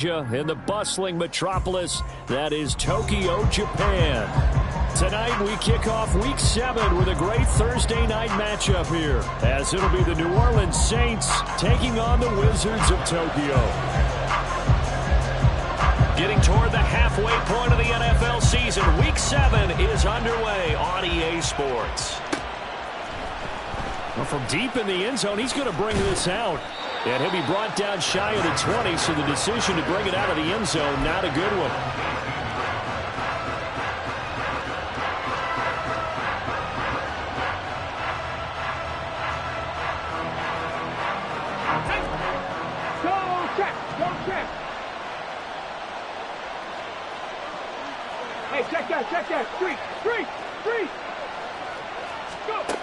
In the bustling metropolis that is Tokyo, Japan. Tonight we kick off Week 7 with a great Thursday night matchup here, as it'll be the New Orleans Saints taking on the Wizards of Tokyo. Getting toward the halfway point of the NFL season, Week 7 is underway on EA Sports. Well, from deep in the end zone, he's going to bring this out. And he'll be brought down shy of the 20, so the decision to bring it out of the end zone, not a good one. Go check, go check. Hey, check that. Three. Go.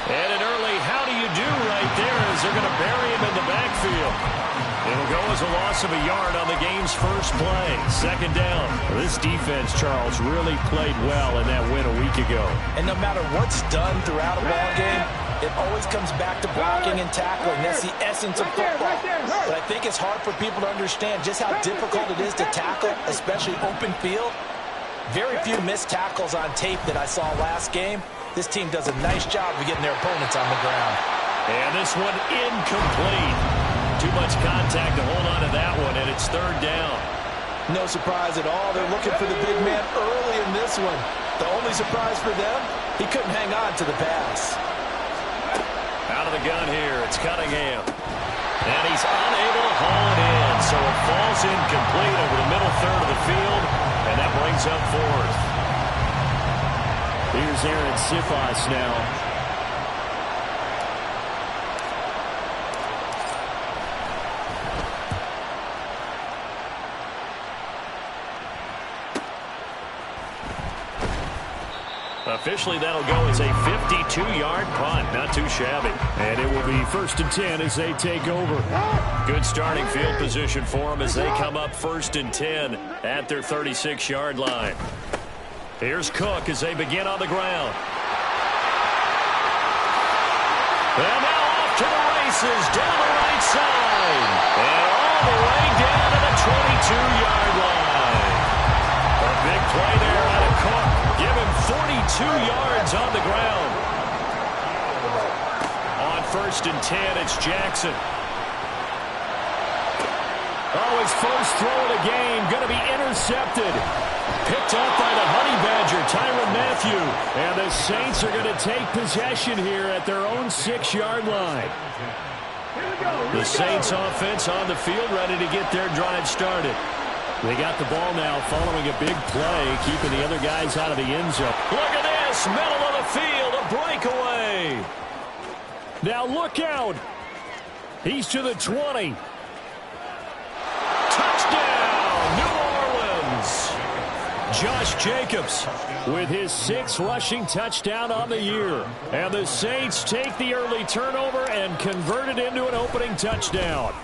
And an early how do you do right there as they're going to bury him in the backfield. It'll go as a loss of a yard on the game's first play. Second down. This defense, Charles, really played well in that win a week ago. And no matter what's done throughout a ball game, it always comes back to blocking and tackling. That's the essence of football. But I think it's hard for people to understand just how difficult it is to tackle, especially open field. Very few missed tackles on tape that I saw last game. This team does a nice job of getting their opponents on the ground. And this one incomplete. Too much contact to hold on to that one, and it's third down. No surprise at all. They're looking for the big man early in this one. The only surprise for them, he couldn't hang on to the pass. Out of the gun here, it's Cunningham. And he's unable to haul it in, so it falls incomplete over the middle third of the field, and that brings up fourth. Here's Aaron Sifas now. Officially, that'll go as a 52-yard punt. Not too shabby. And it will be 1st and 10 as they take over. Good starting field position for them as they come up 1st and 10 at their 36-yard line. Here's Cook as they begin on the ground. And now off to the races down the right side. And all the way down to the 22-yard line. A big play there out of Cook. Give him 42 yards on the ground. On 1st and 10, it's Jackson. Oh, his first throw of the game going to be intercepted. Picked up by the Honey Badger, Tyrann Mathieu. And the Saints are going to take possession here at their own 6-yard line. The Saints offense on the field ready to get their drive started. They got the ball now following a big play, keeping the other guys out of the end zone. Look at this, middle of the field, a breakaway. Now look out. He's to the 20. Touchdown, New Orleans. Josh Jacobs with his 6th rushing touchdown on the year. And the Saints take the early turnover and convert it into an opening touchdown.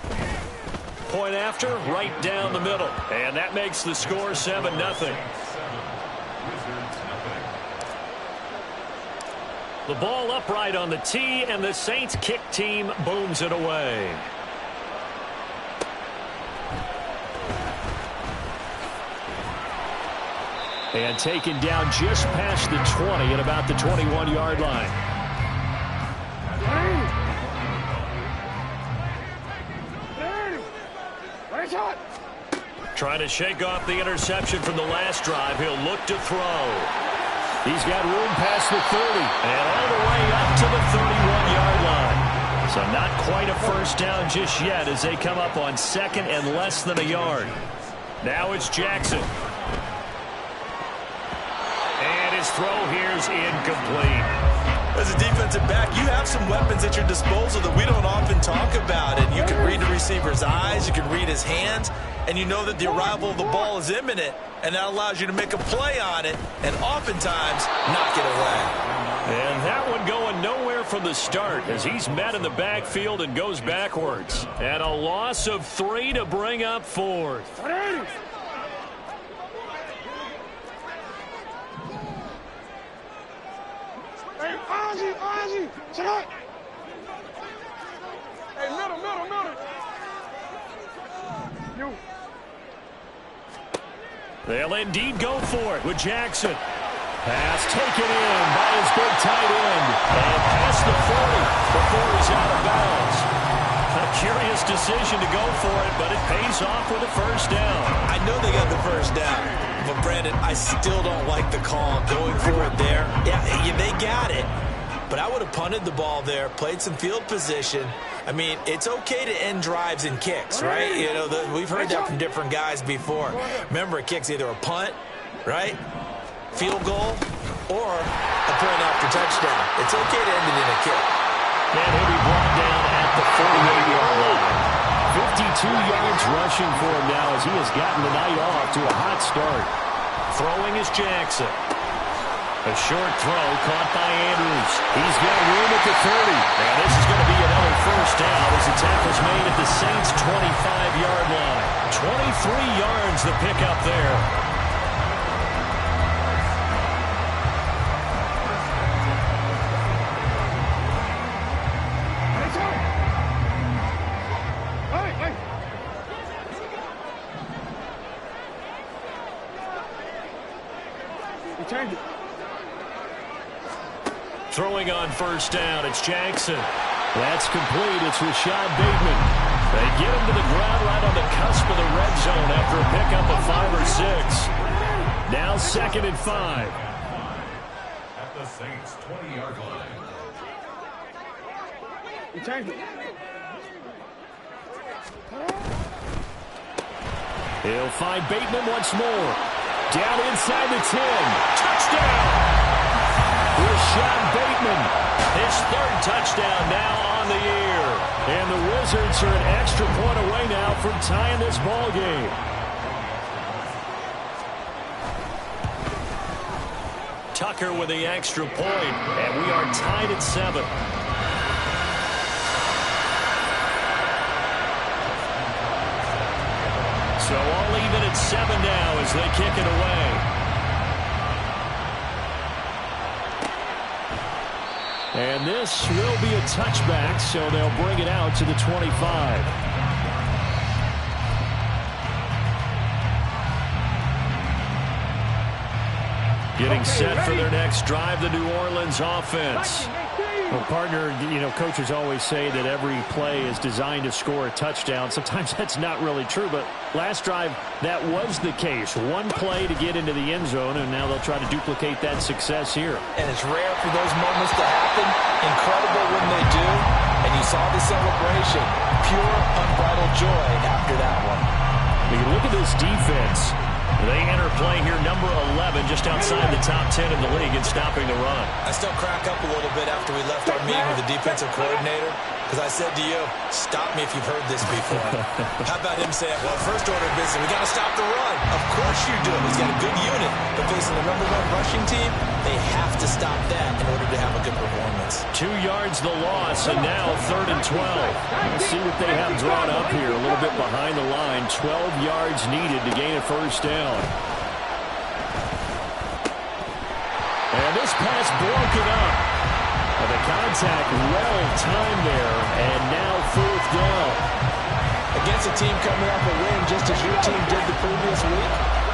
Point after, right down the middle. And that makes the score 7-0. The ball upright on the tee, and the Saints kick team booms it away. And taken down just past the 20 at about the 21-yard line. Trying to shake off the interception from the last drive. He'll look to throw. He's got room past the 30 and all the way up to the 31-yard line. So not quite a first down just yet as they come up on 2nd and less than a yard. Now it's Jackson. And his throw here's incomplete. As a defensive back, you have some weapons at your disposal that we don't often talk about. And you can read the receiver's eyes, you can read his hands, and you know that the arrival of the ball is imminent, and that allows you to make a play on it and oftentimes knock it away. And that one going nowhere from the start as he's met in the backfield and goes backwards. And a loss of 3 to bring up 4th. Ozzy, check out. Hey, middle. They'll indeed go for it with Jackson. Pass taken in by his big tight end. And past the 40 before he's out of bounds. A curious decision to go for it, but it pays off with a first down. I know they got the first down, but Brandon, I still don't like the call going for it there. Yeah, they got it, but I would have punted the ball there, played some field position. I mean, it's okay to end drives and kicks, right? You know, we've heard that from different guys before. Remember, a kick's either a punt, right, field goal, or a point after touchdown. It's okay to end it in a kick. And he'll be brought down at the 48-yard line. 52 yards rushing for him now as he has gotten the night off to a hot start. Throwing is Jackson. A short throw caught by Andrews. He's got room at the 30. And this is going to be another first down as the tackle's made at the Saints' 25-yard line. 23 yards the pickup there. Throwing on first down, it's Jackson. That's complete. It's Rashad Bateman. They get him to the ground right on the cusp of the red zone after a pickup of 5 or 6. Now 2nd and 5. At the Saints' 20-yard line. He'll find Bateman once more. Down inside the 10. Touchdown! Rashad Bateman, his 3rd touchdown now on the year. And the Wizards are an extra point away now from tying this ball game. Tucker with the extra point, and we are tied at 7. So all even at 7 now as they kick it away. And this will be a touchback, so they'll bring it out to the 25. Getting set for their next drive, the New Orleans offense. Well, partner, you know, coaches always say that every play is designed to score a touchdown. Sometimes that's not really true, but last drive, that was the case. One play to get into the end zone, and now they'll try to duplicate that success here. And it's rare for those moments to happen. Incredible when they do. And you saw the celebration. Pure, unbridled joy after that one. When you look at this defense, they enter play here, number 11, just outside the top 10 in the league in stopping the run. I still crack up a little bit after we left our meeting with the defensive coordinator, because I said to you, stop me if you've heard this before. How about him saying, well, first order of business, we got to stop the run. Of course you do. He's got a good unit, but facing the number 1 rushing team, they have to stop that in order to have a good performance. 2 yards the loss, and now 3rd and 12. Let's see what they have drawn up here. A little bit behind the line. 12 yards needed to gain a first down. And this pass broken up. And the contact well timed there, and now 4th down. Against a team coming off a win just as your team did the previous week,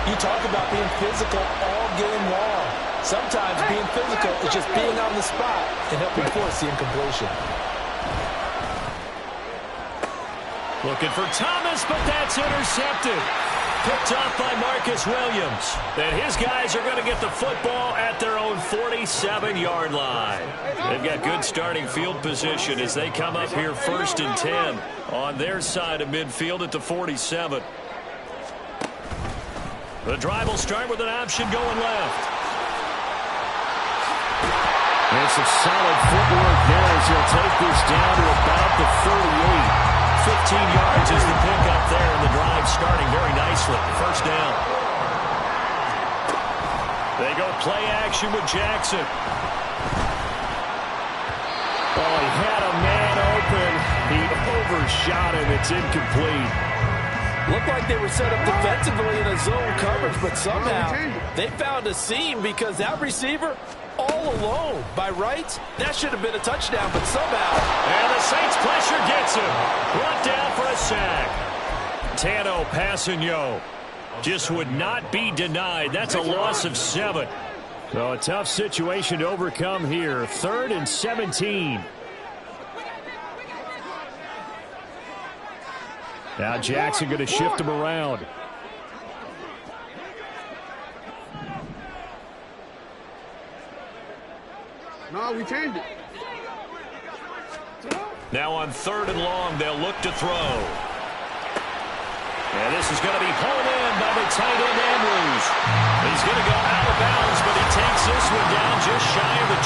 you talk about being physical all game long. Sometimes being physical is just being on the spot and helping force the incompletion. Looking for Thomas, but that's intercepted. Picked off by Marcus Williams. And his guys are going to get the football at their own 47-yard line. They've got good starting field position as they come up here 1st and 10 on their side of midfield at the 47. The drive will start with an option going left. And some solid footwork there as he'll take this down to about the 38. 15 yards is the pickup there, and the drive starting very nicely. First down. They go play action with Jackson. Oh, he had a man open. He overshot him. It's incomplete. Looked like they were set up defensively in a zone coverage, but somehow they found a seam because that receiver all alone. By rights, that should have been a touchdown, but somehow. And the Saints pressure gets him. Brought down for a sack. Tano Passanio just would not be denied. That's a loss of 7. So a tough situation to overcome here. 3rd and 17. Now Jackson going to shift him around. No, we changed it. Now on 3rd and long, they'll look to throw. And this is going to be hauled in by the tight end, Andrews. He's going to go out of bounds, but he takes this one down just shy of the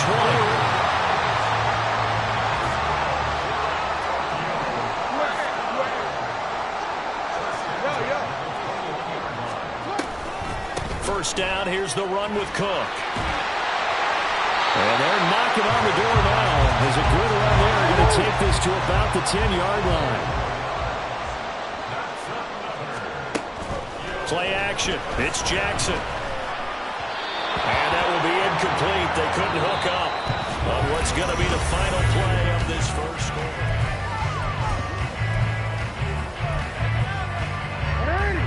20. First down, here's the run with Cook. And they're knocking on the door now. There's a good run there. Going to take this to about the 10-yard line. Play action. It's Jackson. And that will be incomplete. They couldn't hook up on what's going to be the final play of this first quarter.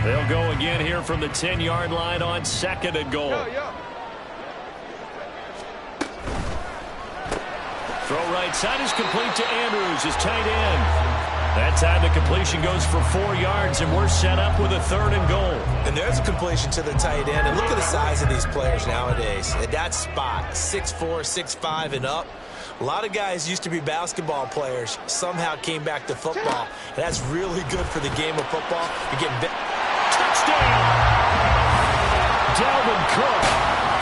They'll go again here from the 10-yard line on 2nd and goal. Throw right side is complete to Andrews, his tight end. That time the completion goes for 4 yards, and we're set up with a 3rd and goal. And there's a completion to the tight end. And look at the size of these players nowadays. At that spot, 6'4", 6'5", and up. A lot of guys used to be basketball players, somehow came back to football. And that's really good for the game of football. You're getting touchdown! Dalvin Cook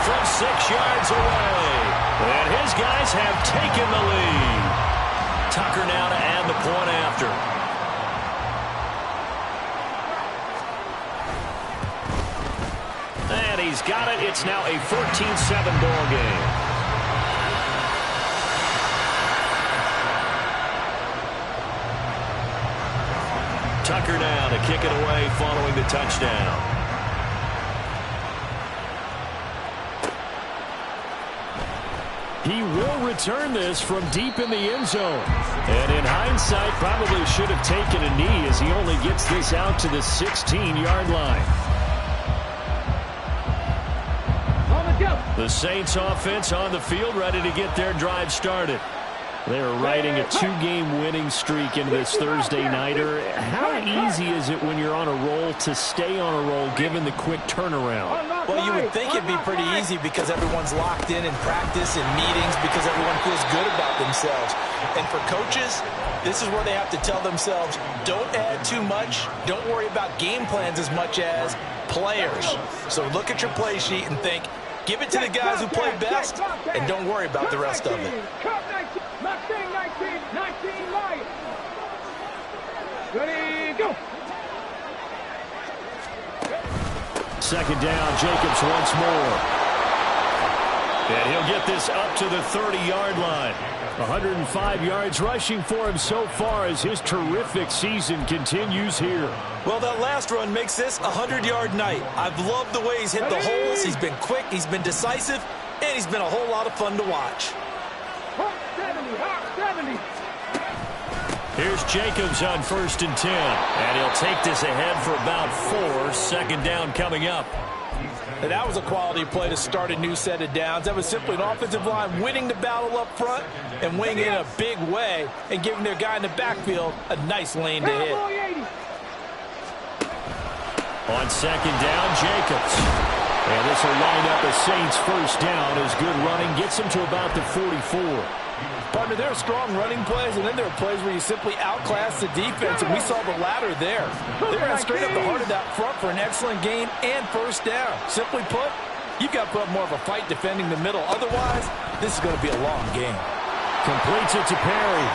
from 6 yards away. And his guys have taken the lead. Tucker now to add the point after. And he's got it. It's now a 14-7 ball game. Tucker now to kick it away following the touchdown. He will return this from deep in the end zone. And in hindsight, probably should have taken a knee as he only gets this out to the 16-yard line. The Saints offense on the field ready to get their drive started. They're riding a 2-game winning streak into this Thursday nighter. How easy is it when you're on a roll to stay on a roll given the quick turnaround? Well, you would think it'd be pretty easy because everyone's locked in practice and meetings because everyone feels good about themselves. And for coaches, this is where they have to tell themselves, don't add too much. Don't worry about game plans as much as players. So look at your play sheet and think, give it to the guys who play best, and don't worry about the rest of it. Mustang 19, Lions. Ready, go. Second down, Jacobs once more. And he'll get this up to the 30-yard line. 105 yards rushing for him so far as his terrific season continues here. Well, that last run makes this a 100-yard night. I've loved the way he's hit the holes. He's been quick, he's been decisive, and he's been a whole lot of fun to watch. 70. Here's Jacobs on 1st and 10. And he'll take this ahead for about 4. Second down coming up. And that was a quality play to start a new set of downs. That was simply an offensive line winning the battle up front and winning in a big way and giving their guy in the backfield a nice lane to hit. On 2nd down, Jacobs. And this will line up a Saints first down as good running gets him to about the 44. Partner, there are strong running plays, and then there are plays where you simply outclass the defense, and we saw the latter there. They ran straight up the heart of that front for an excellent gain and first down. Simply put, you've got to put up more of a fight defending the middle. Otherwise, this is going to be a long game. Completes it to Perry.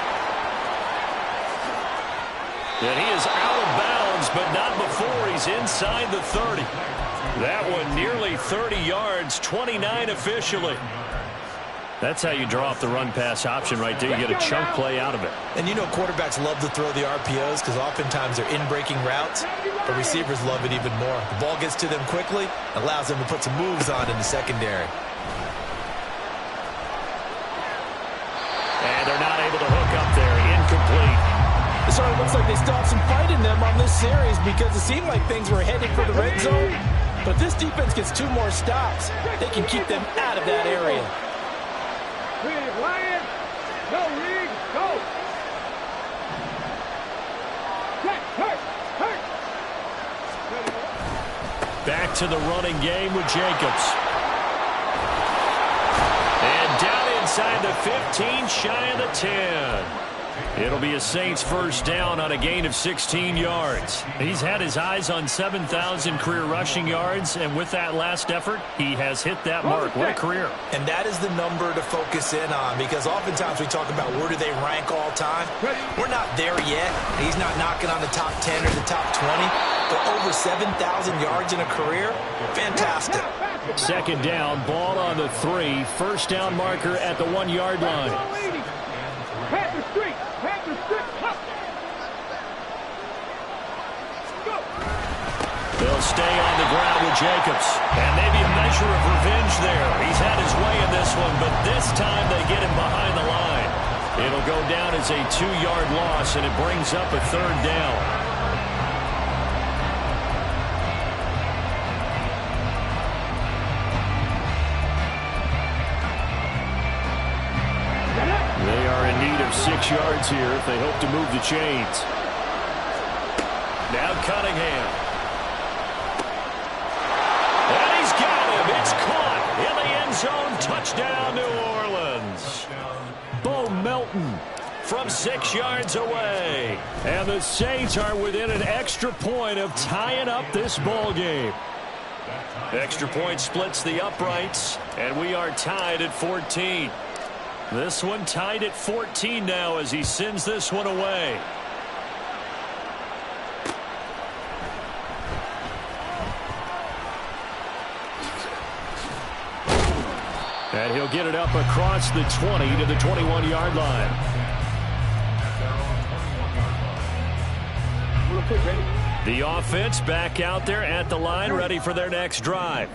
And he is out of bounds, but not before he's inside the 30. That one nearly 30 yards, 29 officially. That's how you draw up the run-pass option right there. You get a chunk play out of it. And you know quarterbacks love to throw the RPOs because oftentimes they're in-breaking routes, but receivers love it even more. The ball gets to them quickly, allows them to put some moves on in the secondary. And they're not able to hook up there. Incomplete. It's certainly looks like they still have some fight in them on this series because it seemed like things were headed for the red zone. But this defense gets 2 more stops. They can keep them out of that area. Lions, go, Reed, go. Hurt. Back to the running game with Jacobs. And down inside the 15, shy of the 10. It'll be a Saints first down on a gain of 16 yards. He's had his eyes on 7,000 career rushing yards, and with that last effort, he has hit that mark. What a career. And that is the number to focus in on, because oftentimes we talk about where do they rank all time. We're not there yet. He's not knocking on the top 10 or the top 20, but over 7,000 yards in a career, fantastic. Second down, ball on the 3, first down marker at the 1-yard line. Panther Street, up. Go. They'll stay on the ground with Jacobs. And maybe a measure of revenge there. He's had his way in this one, but this time they get him behind the line. It'll go down as a 2-yard loss, and it brings up a third down. They are in need of 6 yards here if they hope to move the chains. Now Cunningham. And he's got him. It's caught in the end zone. Touchdown, New Orleans. Bo Melton from 6 yards away. And the Saints are within an extra point of tying up this ball game. Extra point splits the uprights, and we are tied at 14. This one tied at 14 now as he sends this one away. And he'll get it up across the 20 to the 21-yard line. The offense back out there at the line, ready for their next drive.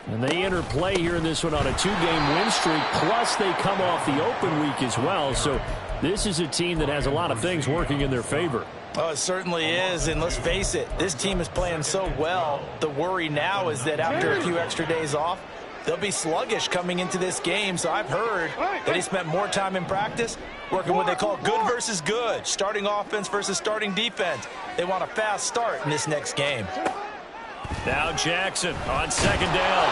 And they enter play here in this one on a 2-game win streak, plus they come off the open week as well. So this is a team that has a lot of things working in their favor. Oh, it certainly is, and let's face it, this team is playing so well. The worry now is that after a few extra days off, they'll be sluggish coming into this game. So I've heard that he spent more time in practice working what they call good versus good, starting offense versus starting defense. They want a fast start in this next game. Now Jackson on second down.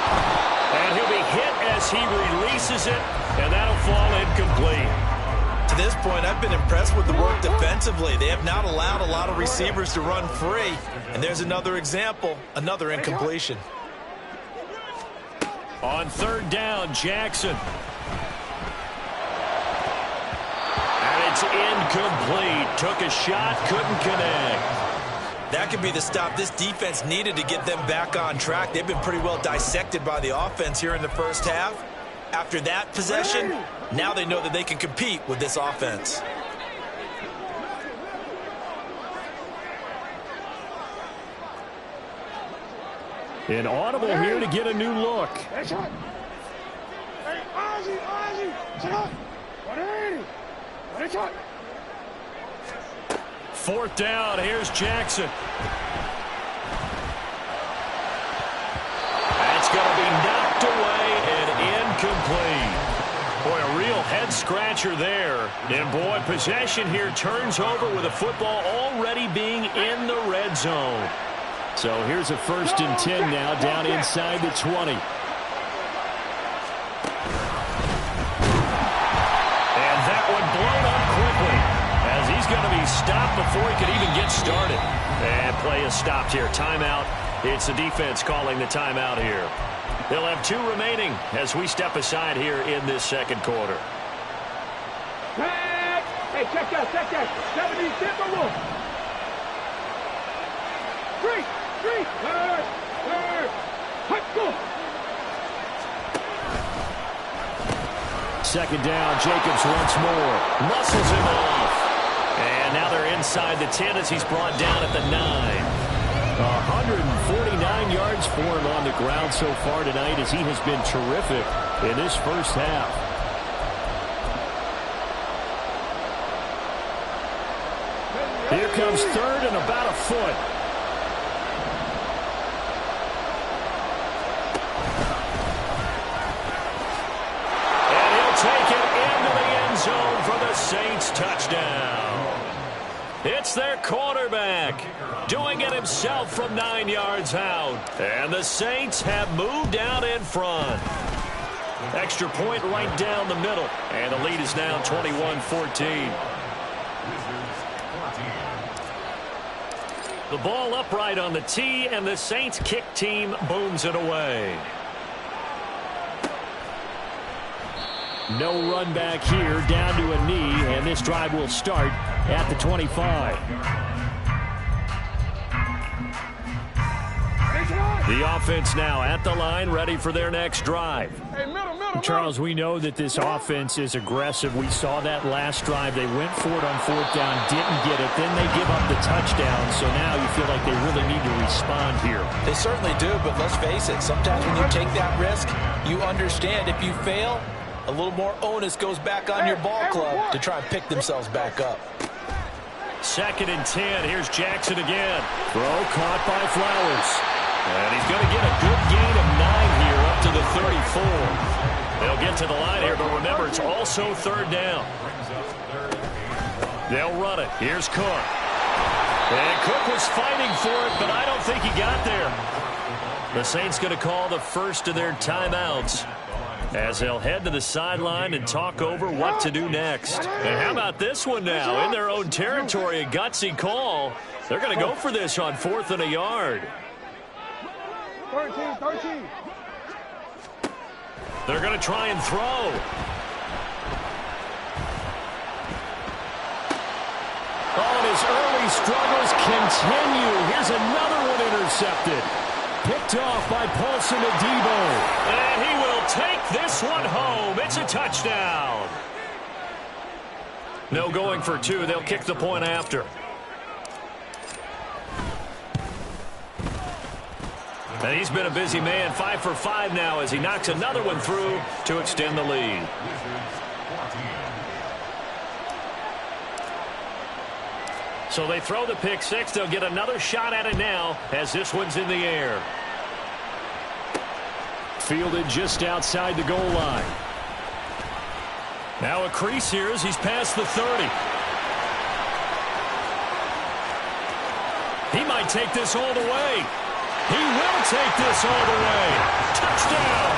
And he'll be hit as he releases it, and that'll fall incomplete. To this point, I've been impressed with the work defensively. They have not allowed a lot of receivers to run free. And there's another example, another incompletion. On third down, Jackson. And it's incomplete. Took a shot, couldn't connect. That could be the stop this defense needed to get them back on track. They've been pretty well dissected by the offense here in the first half. After that possession, now they know that they can compete with this offense. An audible here to get a new look. Fourth down, here's Jackson. That's going to be knocked away and incomplete. Boy, a real head-scratcher there. And, boy, possession here turns over with the football already being in the red zone. So here's a 1st and 10 now down inside the 20. And that one blown up quickly as he's going to be stopped before he could even get started. And play is stopped here. Timeout. It's the defense calling the timeout here. They'll have 2 remaining as we step aside here in this second quarter. Hey, check that. 70, simple. 3. Go. Second down, Jacobs once more. Muscles him off. And now they're inside the 10 as he's brought down at the 9. 149 yards for him on the ground so far tonight as he has been terrific in this first half. comes third and about a foot. And he'll take it into the end zone for the Saints touchdown. It's their quarterback doing it himself from 9 yards out. And the Saints have moved out in front. Extra point right down the middle. And the lead is now 21-14. The ball upright on the tee, and the Saints kick team booms it away. No run back here, down to a knee, and this drive will start at the 25. The offense now at the line, ready for their next drive. Charles, we know that this offense is aggressive. We saw that last drive. They went for it on fourth down, didn't get it. Then they give up the touchdown. So now you feel like they really need to respond here. They certainly do, but let's face it. Sometimes when you take that risk, you understand if you fail, a little more onus goes back on your ball club to try and pick themselves back up. 2nd and 10. Here's Jackson again. Throw caught by Flowers. And he's going to get a good gain of 9 here up to the 34. They'll get to the line here, but remember, it's also third down. They'll run it. Here's Cook. And Cook was fighting for it, but I don't think he got there. The Saints going to call the first of their timeouts as they'll head to the sideline and talk over what to do next. And how about this one now? In their own territory, a gutsy call. They're going to go for this on 4th and a yard. 13. They're going to try and throw. Oh, and his early struggles continue. Here's another one intercepted. Picked off by Paulson Adebo. And he will take this one home. It's a touchdown. No going for 2. They'll kick the point after. And he's been a busy man, 5 for 5 now as he knocks another one through to extend the lead. So they throw the pick 6. They'll get another shot at it now as this one's in the air. Fielded just outside the goal line. Now a crease here as he's past the 30. He might take this all the way. He will take this all the way. Touchdown.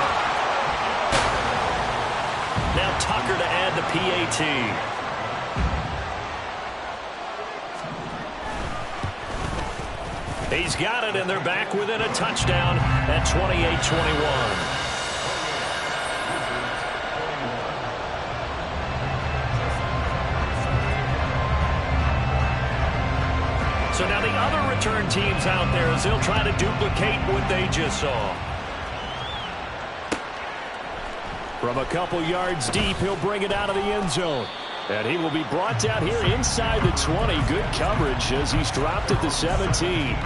Now Tucker to add the PAT. He's got it, and they're back within a touchdown at 28-21. So now the other return teams out there as they'll try to duplicate what they just saw. From a couple yards deep, he'll bring it out of the end zone. And he will be brought down here inside the 20. Good coverage as he's dropped at the 17.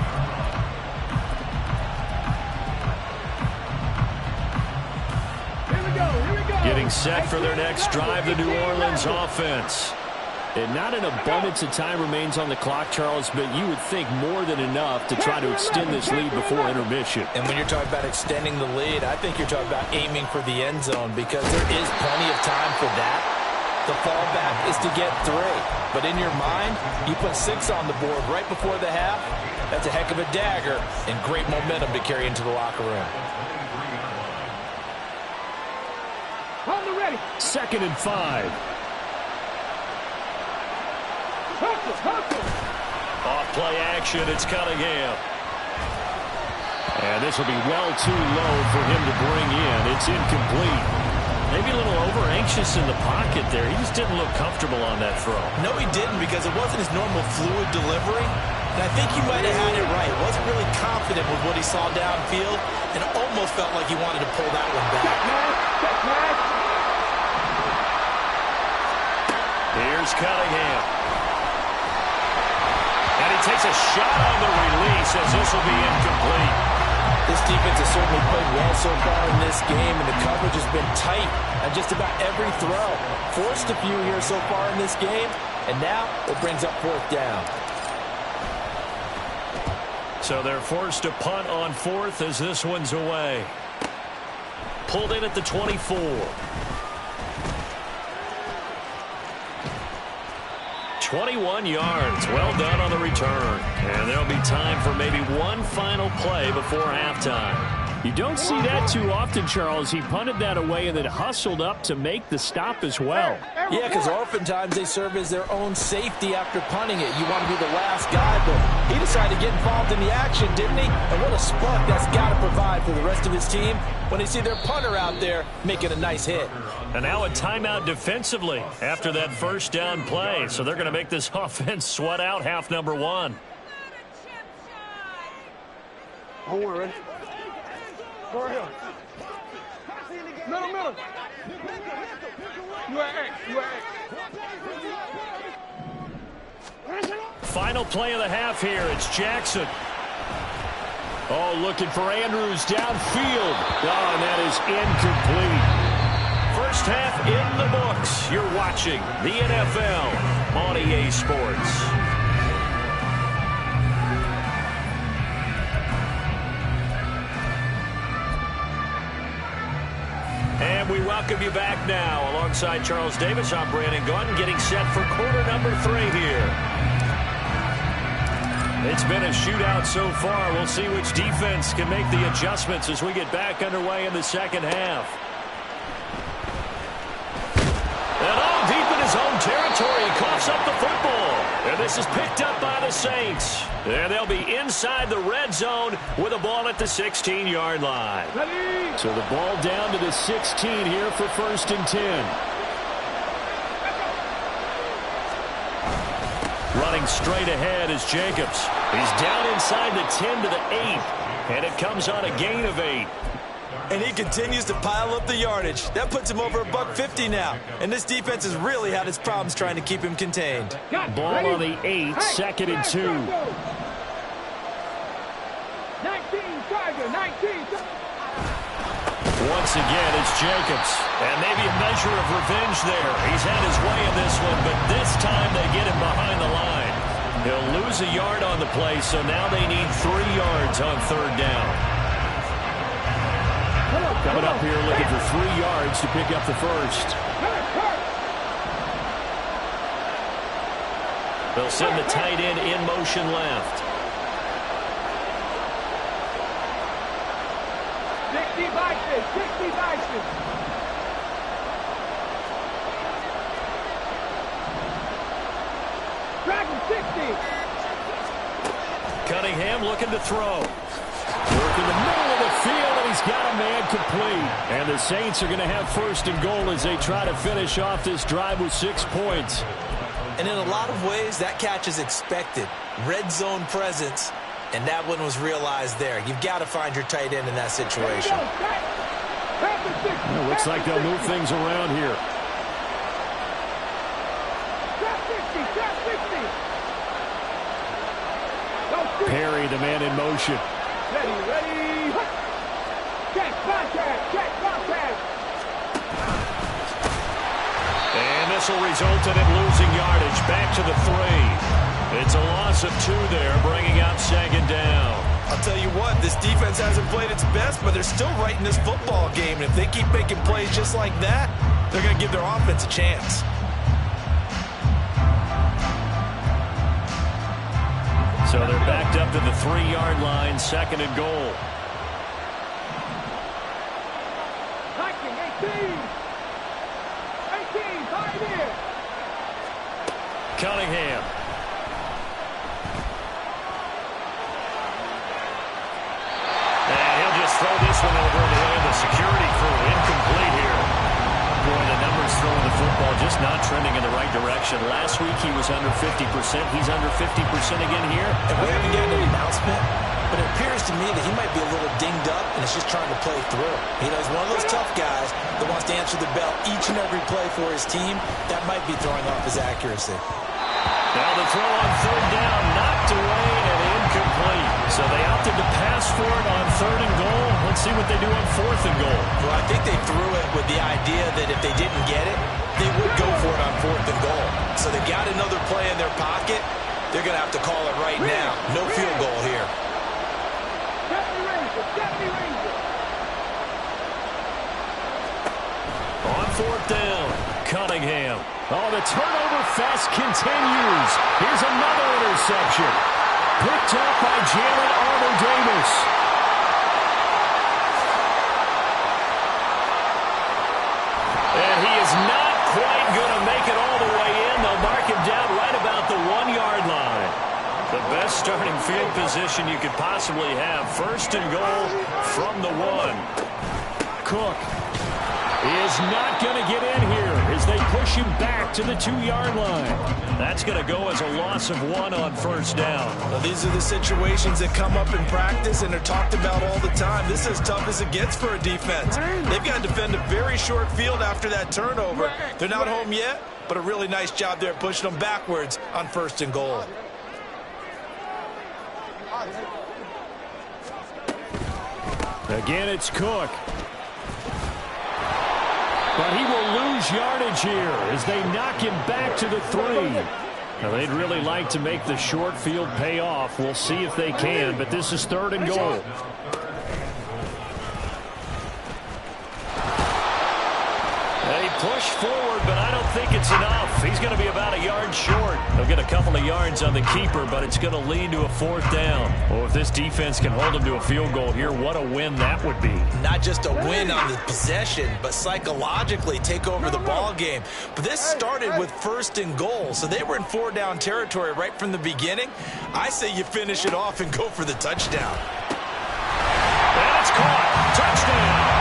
Here we go. Getting set for their next drive, the New Orleans offense. And not an abundance of time remains on the clock, Charles, but you would think more than enough to try to extend this lead before intermission. And when you're talking about extending the lead, I think you're talking about aiming for the end zone because there is plenty of time for that. The fallback is to get 3. But in your mind, you put 6 on the board right before the half. That's a heck of a dagger and great momentum to carry into the locker room. On the ready. 2nd and 5. Off play action, it's Cunningham. And this will be well too low for him to bring in. It's incomplete. Maybe a little over-anxious in the pocket there. He just didn't look comfortable on that throw. No, he didn't because it wasn't his normal fluid delivery. And I think he might have had it right. Wasn't really confident with what he saw downfield and almost felt like he wanted to pull that one back. Here's Cunningham. And he takes a shot on the release as this will be incomplete. This defense has certainly played well so far in this game, and the coverage has been tight on just about every throw. Forced a few here so far in this game, and now it brings up 4th down. So they're forced to punt on fourth as this one's away. Pulled in at the 24. 21 yards. Well done on the return. And there'll be time for maybe one final play before halftime. You don't see that too often, Charles. He punted that away and then hustled up to make the stop as well. Yeah, because oftentimes they serve as their own safety after punting it. You want to be the last guy, but he decided to get involved in the action, didn't he? And what a spark that's got to provide for the rest of his team when they see their punter out there making a nice hit. And now a timeout defensively after that first down play. So they're going to make this offense sweat out half number one. Don't worry. Go ahead. Middle. You Final play of the half here. It's Jackson. Oh, looking for Andrews downfield. Oh, and that is incomplete. First half in the books. You're watching the NFL on EA Sports. And we welcome you back now. Alongside Charles Davis, I'm Brandon Gunn, getting set for quarter number 3 here. It's been a shootout so far. We'll see which defense can make the adjustments as we get back underway in the second half. And all deep in his own territory, he coughs up the football. And this is picked up by the Saints. And they'll be inside the red zone with a ball at the 16-yard line. So the ball down to the 16 here for 1st and 10. Running straight ahead is Jacobs. He's down inside the 10 to the 8. And it comes on a gain of 8. And he continues to pile up the yardage. That puts him over $150 now. And this defense has really had its problems trying to keep him contained. Ball on the 8, 2nd and 2. 19, Tiger, 19. Once again, it's Jacobs. And maybe a measure of revenge there. He's had his way in this one, but this time they get him behind the line. He'll lose a yard on the play, so now they need 3 yards on 3rd down. Coming up here looking for 3 yards to pick up the first. They'll send the tight end in motion left. 60 Bison, 60 Bison. Dragon 60. Cunningham looking to throw. Work in the middle of the field, and he's got a man complete. And the Saints are going to have 1st and goal as they try to finish off this drive with 6 points. And in a lot of ways, that catch is expected. Red zone presence, and that one was realized there. You've got to find your tight end in that situation. It looks like they'll move things around here. Perry, the man in motion. Ready. Check, contact. And this will result in him losing yardage back to the 3. It's a loss of 2 there, bringing up 2nd down. I'll tell you what, this defense hasn't played its best, but they're still right in this football game. And if they keep making plays just like that, they're going to give their offense a chance. So they're backed up to the 3-yard line, 2nd and goal. 18, pioneer. Cunningham. And he'll just throw this one over the head of the security crew. Incomplete here. Boy, the numbers throwing the football just not trending in the right direction. Last week he was under 50%. He's under 50% again here. And we haven't gotten an announcement, but it appears to me that he might be a little dinged up and is just trying to play through. You know, he's one of those tough guys that wants to answer the bell each and every play for his team. That might be throwing off his accuracy. Now the throw on 3rd down, knocked away and incomplete. So they opted to pass for it on 3rd and goal. Let's see what they do on 4th and goal. Well, I think they threw it with the idea that if they didn't get it, they would go for it on 4th and goal. So they've got another play in their pocket. They're going to have to call it right now. No field goal here. Oh, the turnover fest continues. Here's another interception. Picked up by Jalen Armour-Davis. And he is not quite going to make it all the way in. They'll mark him down right about the 1-yard line. The best starting field position you could possibly have. First and goal from the 1. Cook is not going to get in here as they push him back to the 2-yard line. That's going to go as a loss of 1 on first down. Well, these are the situations that come up in practice and are talked about all the time. This is as tough as it gets for a defense. They've got to defend a very short field after that turnover. They're not home yet, but a really nice job there pushing them backwards on first and goal. Again, it's Cook. But he will lose yardage here as they knock him back to the 3. Now, they'd really like to make the short field pay off. We'll see if they can, but this is 3rd and goal. They push forward, but I don't think it's enough. He's going to be about a yard short. They'll get a couple of yards on the keeper, but it's going to lead to a 4th down. Well, if this defense can hold them to a field goal here, what a win that would be. Not just a win on the possession, but psychologically take over the ball game. But this started with 1st and goal, so they were in 4-down territory right from the beginning. I say you finish it off and go for the touchdown. And it's caught. Touchdown.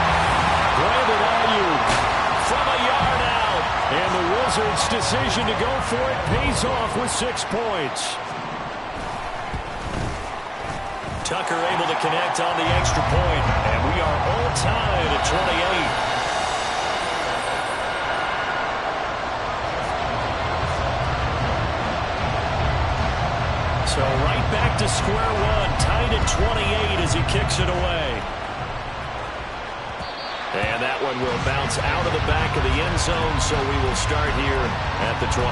Brandon Ayuk from a yard out. And the Wizards' decision to go for it pays off with 6 points. Tucker able to connect on the extra point. And we are all tied at 28. So right back to square one, tied at 28 as he kicks it away. And that one will bounce out of the back of the end zone, so we will start here at the 25.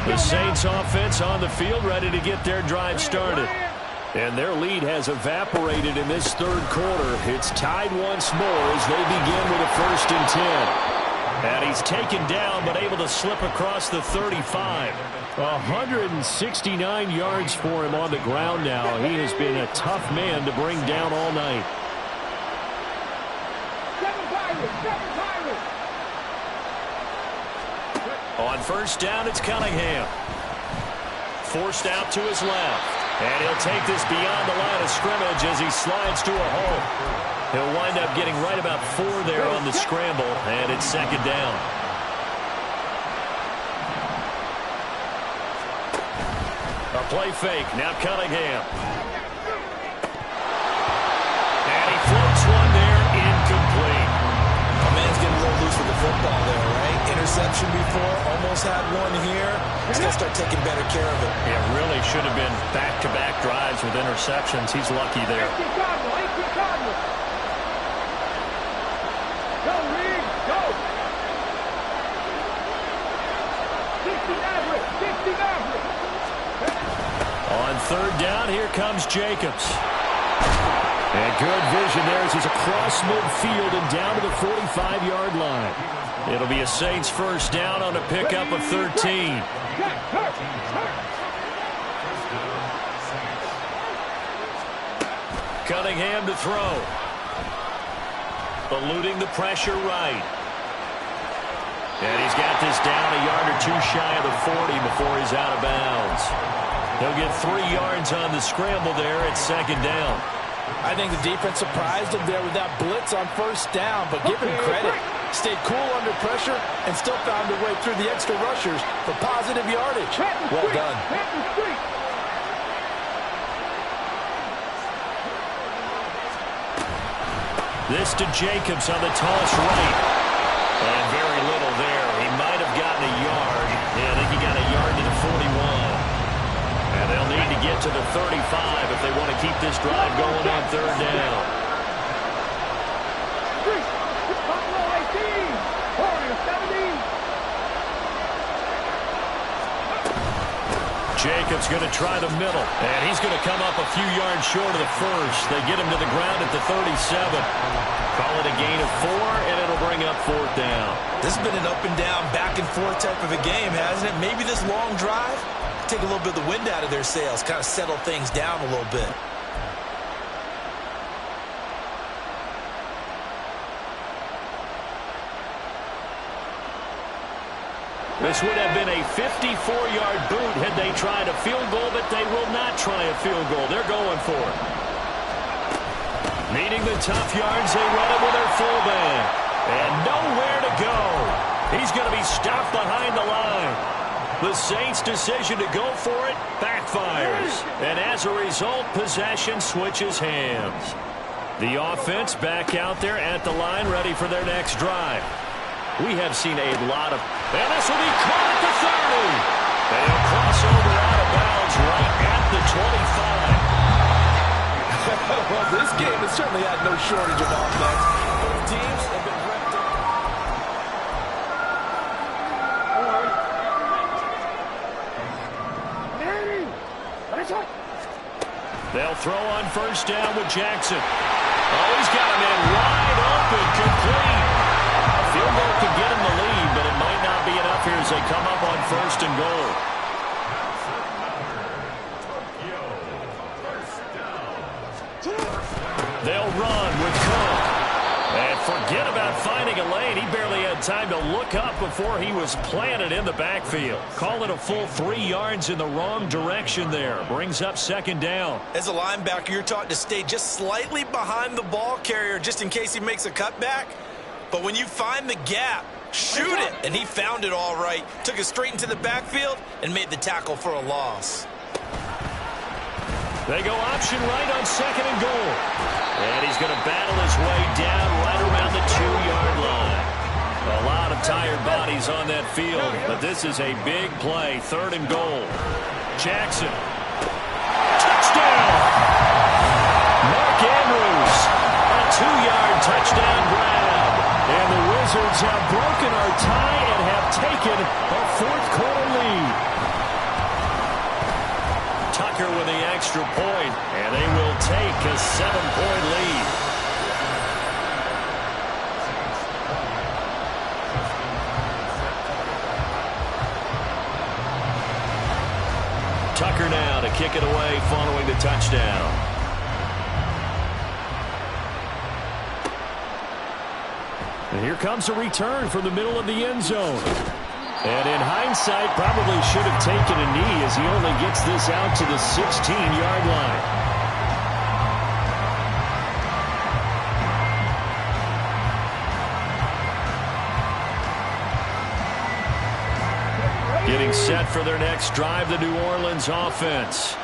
The Saints offense on the field, ready to get their drive started. And their lead has evaporated in this 3rd quarter. It's tied once more as they begin with a 1st and 10. And he's taken down but able to slip across the 35. 169 yards for him on the ground now. He has been a tough man to bring down all night. On first down, it's Cunningham. Forced out to his left. And he'll take this beyond the line of scrimmage as he slides to a hole. He'll wind up getting right about 4 there on the scramble, and it's 2nd down. A play fake, now Cunningham. And he floats one there, incomplete. A man's getting a little loose with the football there, right? Interception before, almost had one here. He's got to start taking better care of it. It really should have been back-to-back drives with interceptions. He's lucky there. On 3rd down, here comes Jacobs. And good vision there as he's across midfield and down to the 45-yard line. It'll be a Saints 1st down on a pickup of 13. Cunningham to throw. Eluding the pressure right. And he's got this down a yard or 2 shy of the 40 before he's out of bounds. He'll get 3 yards on the scramble there at 2nd down. I think the defense surprised him there with that blitz on 1st down, but give him credit. Stayed cool under pressure and still found a way through the extra rushers for positive yardage. Well done. This to Jacobs on the toss right. And very little there. He might have gotten a yard. Yeah, I think he got a yard to the 41. And they'll need to get to the 35 if they want to keep this drive going on 3rd down. Jacobs going to try the middle, and he's going to come up a few yards short of the first. They get him to the ground at the 37. Call it a gain of 4, and it'll bring up 4th down. This has been an up and down, back and forth type of a game, hasn't it? Maybe this long drive, take a little bit of the wind out of their sails, kind of settle things down a little bit. This would have been a 54-yard boot had they tried a field goal, but they will not try a field goal. They're going for it. Needing the tough yards, they run it with their fullback. And nowhere to go. He's going to be stopped behind the line. The Saints' decision to go for it backfires. And as a result, possession switches hands. The offense back out there at the line, ready for their next drive. We have seen a lot of... And this will be caught at the 30. They'll cross over out of bounds right at the 25. Well, this game has certainly had no shortage of offense. Both teams have been ripped up. They'll throw on first down with Jackson. Oh, he's got a man wide open, complete. Field goal could get him the lead, but it might not be enough here as they come up on first and goal. They'll run with Cook. And forget about finding a lane. He barely had time to look up before he was planted in the backfield. Call it a full 3 yards in the wrong direction there. Brings up 2nd down. As a linebacker, you're taught to stay just slightly behind the ball carrier just in case he makes a cutback. But when you find the gap, shoot it. And he found it all right. Took it straight into the backfield and made the tackle for a loss. They go option right on 2nd and goal. And he's going to battle his way down right around the 2-yard line. A lot of tired bodies on that field, but this is a big play. 3rd and goal. Jackson. Touchdown! Mark Andrews. A 2-yard touchdown grab. And the Wizards have broken our tie and have taken a 4th-quarter lead. Tucker with the extra point, and they will take a 7-point lead. Tucker now to kick it away following the touchdown. And here comes a return from the middle of the end zone. And in hindsight, probably should have taken a knee as he only gets this out to the 16-yard line. Getting set for their next drive, the New Orleans offense.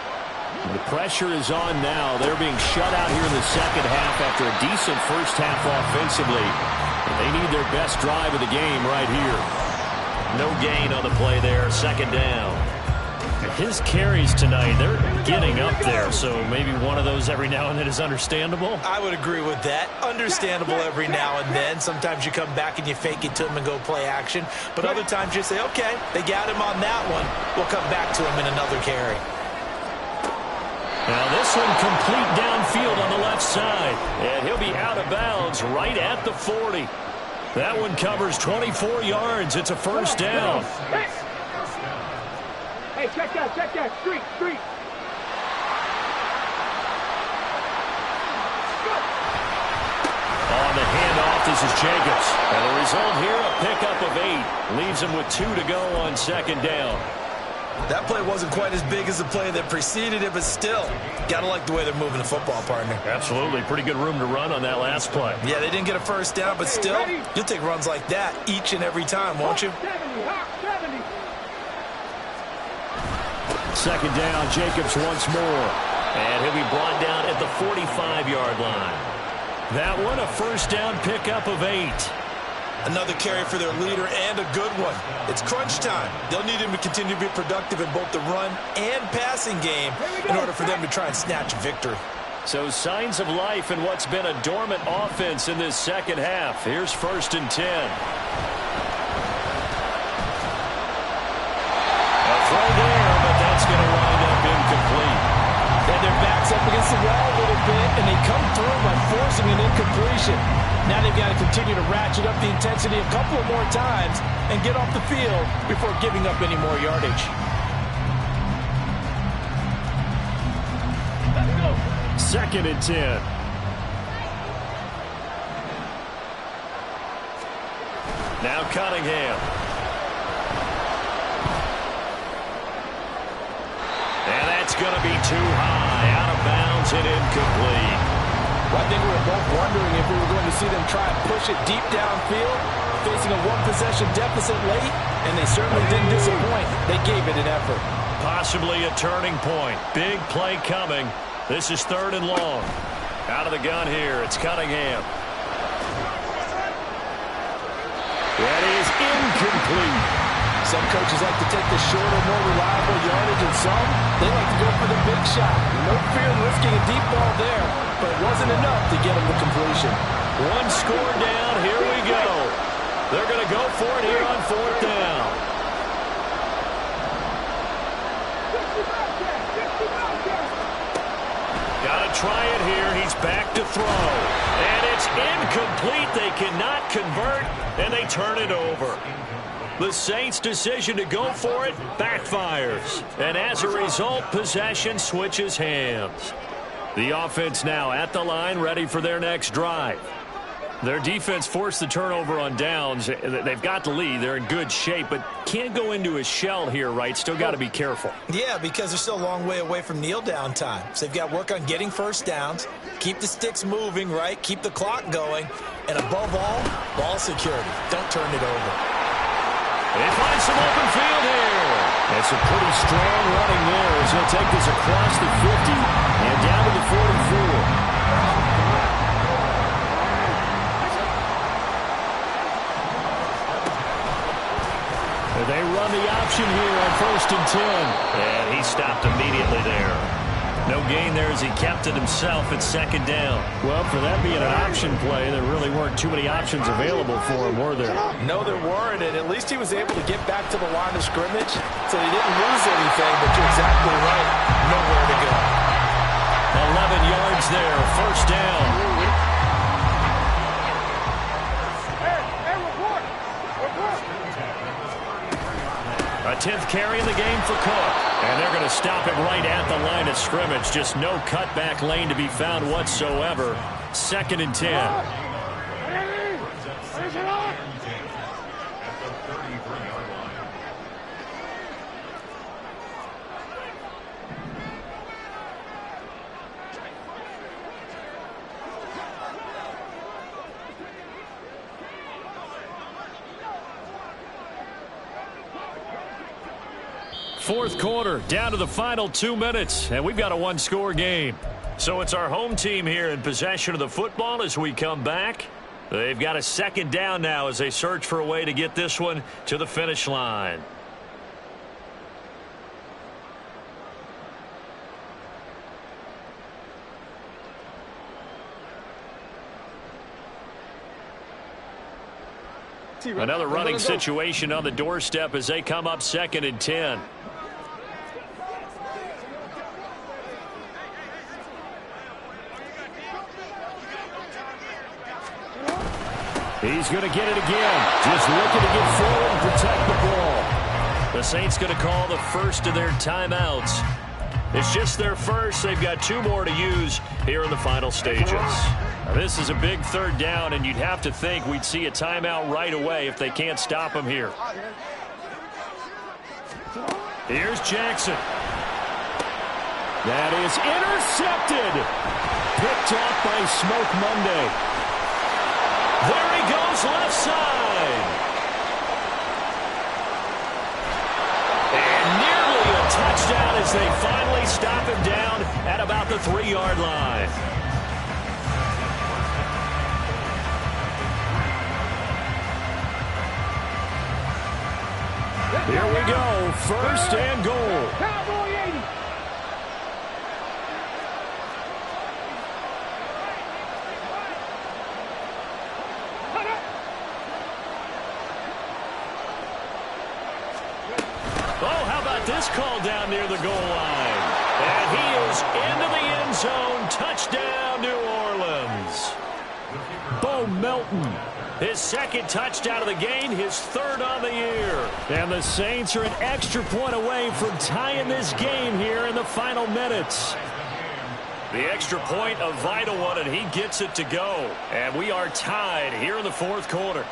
The pressure is on now. They're being shut out here in the second half after a decent first half offensively. They need their best drive of the game right here. No gain on the play there. 2nd down. His carries tonight, they're getting up there, so maybe one of those every now and then is understandable. I would agree with that. Understandable every now and then. Sometimes you come back and you fake it to him and go play action. But other times you say, okay, they got him on that one. We'll come back to him in another carry. Now this one complete downfield on the left side. And he'll be out of bounds right at the 40. That one covers 24 yards. It's a 1st down. Hey, check that. Street. On the handoff, this is Jacobs. And the result here, a pickup of 8. Leaves him with 2 to go on 2nd down. That play wasn't quite as big as the play that preceded it, but still, gotta like the way they're moving the football, partner. Absolutely. Pretty good room to run on that last play. Yeah, they didn't get a 1st down, but still, you'll take runs like that each and every time, won't you? 2nd down, Jacobs once more. And he'll be brought down at the 45-yard line. That one, a 1st down pickup of 8. Another carry for their leader and a good one. It's crunch time. They'll need him to continue to be productive in both the run and passing game in order for them to try and snatch a victory. So signs of life in what's been a dormant offense in this second half. Here's 1st and 10. A throw there, but that's going to up against the wall a little bit, and they come through by forcing an incompletion. Now they've got to continue to ratchet up the intensity a couple of more times and get off the field before giving up any more yardage. Let's go. 2nd and 10. Now Cunningham. And that's going to be too high. Out of bounds and incomplete. Well, I think we were both wondering if we were going to see them try and push it deep downfield, facing a one-possession deficit late, and they certainly didn't disappoint. They gave it an effort. Possibly a turning point. Big play coming. This is 3rd and long. Out of the gun here, it's Cunningham. That is incomplete. Some coaches like to take the shorter, more reliable yardage, and some, they like to go for the big shot. No fear in risking a deep ball there, but it wasn't enough to get them the completion. 1 score down, here we go. They're going to go for it here on 4th down. Got to try it here. He's back to throw. And it's incomplete. They cannot convert, and they turn it over. The Saints' decision to go for it backfires. And as a result, possession switches hands. The offense now at the line, ready for their next drive. Their defense forced the turnover on downs. They've got the lead. They're in good shape, but can't go into a shell here, right? Still got to be careful. Yeah, because they're still a long way away from kneel down time. So they've got to work on getting first downs, keep the sticks moving, right? Keep the clock going, and above all, ball security. Don't turn it over. They find some open field here. That's a pretty strong running there as he'll take this across the 50 and down to the 44. They run the option here on 1st and 10. And he stopped immediately there. No gain there as he kept it himself at 2nd down. Well, for that being an option play, there really weren't too many options available for him, were there? No, there weren't, and at least he was able to get back to the line of scrimmage, so he didn't lose anything, but you're exactly right. Nowhere to go. 11 yards there, 1st down. A 10th carry in the game for Cook. And they're going to stop it right at the line of scrimmage. Just no cutback lane to be found whatsoever. 2nd and 10. Fourth quarter, down to the final 2 minutes, and we've got a 1-score game. So it's our home team here in possession of the football as we come back. They've got a 2nd down now as they search for a way to get this one to the finish line. Another running situation on the doorstep as they come up 2nd and 10. He's going to get it again. Just looking to get forward and protect the ball. The Saints going to call the first of their timeouts. It's just their first. They've got 2 more to use here in the final stages. Now, this is a big 3rd down, and you'd have to think we'd see a timeout right away if they can't stop him here. Here's Jackson. That is intercepted. Picked off by Smoke Monday. There he goes, left side. And nearly a touchdown as they finally stop him down at about the 3-yard line. Here we go, 1st and goal. Cowboy 80. Oh, how about this call down near the goal line? And he is into the end zone. touchdown, New Orleans. Bo Melton, his second touchdown of the game, his third on the year. And the Saints are an extra point away from tying this game here in the final minutes. The extra point, a vital one, and he gets it to go. And we are tied here in the fourth quarter.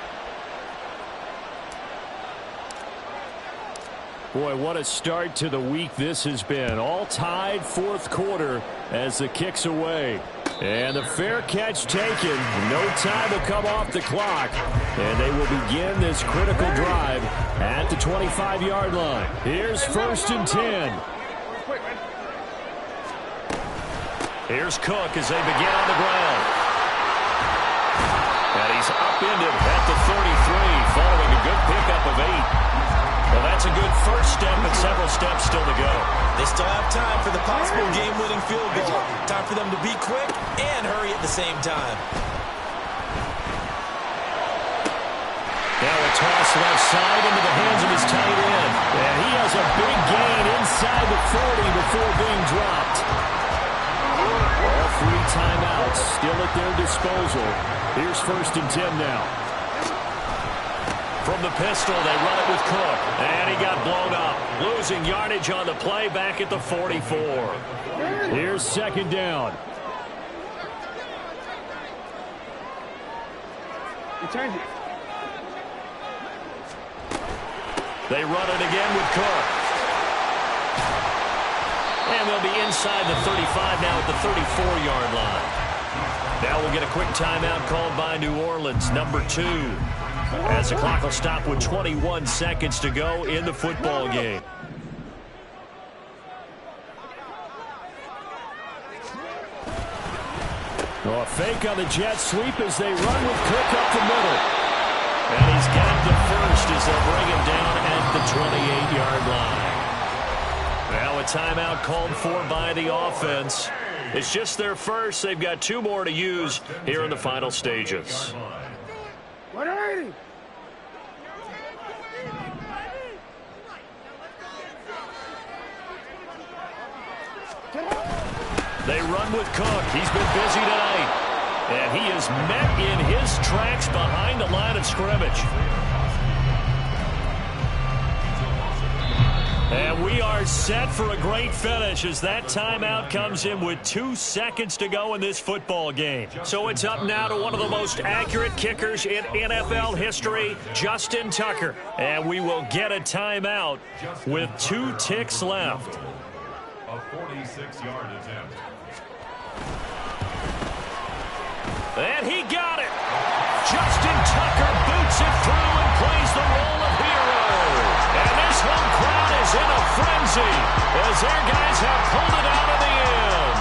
Boy, what a start to the week this has been. All tied fourth quarter as the kick's away. And the fair catch taken. No time to come off the clock. And they will begin this critical drive at the 25-yard line. Here's 1st and 10. Here's Cook as they begin on the ground. And he's upended at the 33 following a good pickup of 8. Well, that's a good first step, but several steps still to go. They still have time for the possible game-winning field goal. Time for them to be quick and hurry at the same time. Now a toss left side into the hands of his tight end. And he has a big gain inside the 40 before being dropped. All 3 timeouts still at their disposal. Here's 1st and 10 now. From the pistol, they run it with Cook. And he got blown up. Losing yardage on the play back at the 44. Here's 2nd down. They run it again with Cook. And they'll be inside the 35 now at the 34-yard line. Now we'll get a quick timeout called by New Orleans, number 2. As the clock will stop with 21 seconds to go in the football game. Oh, a fake on the jet sweep as they run with Cook up the middle. And he's got the first as they'll bring him down at the 28-yard line. Now a timeout called for by the offense. It's just their first. They've got 2 more to use here in the final stages. 180. They run with Cook. He's been busy tonight. And he is met in his tracks behind the line of scrimmage. And we are set for a great finish as that timeout comes in with 2 seconds to go in this football game. So it's up now to one of the most accurate kickers in NFL history, Justin Tucker. And we will get a timeout with 2 ticks left. A 46-yard attempt. And he got it. Justin Tucker boots it through and plays the role of hero. And this home crowd is in a frenzy as their guys have pulled it out of the end.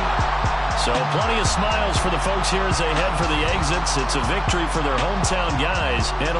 So plenty of smiles for the folks here as they head for the exits. It's a victory for their hometown guys. And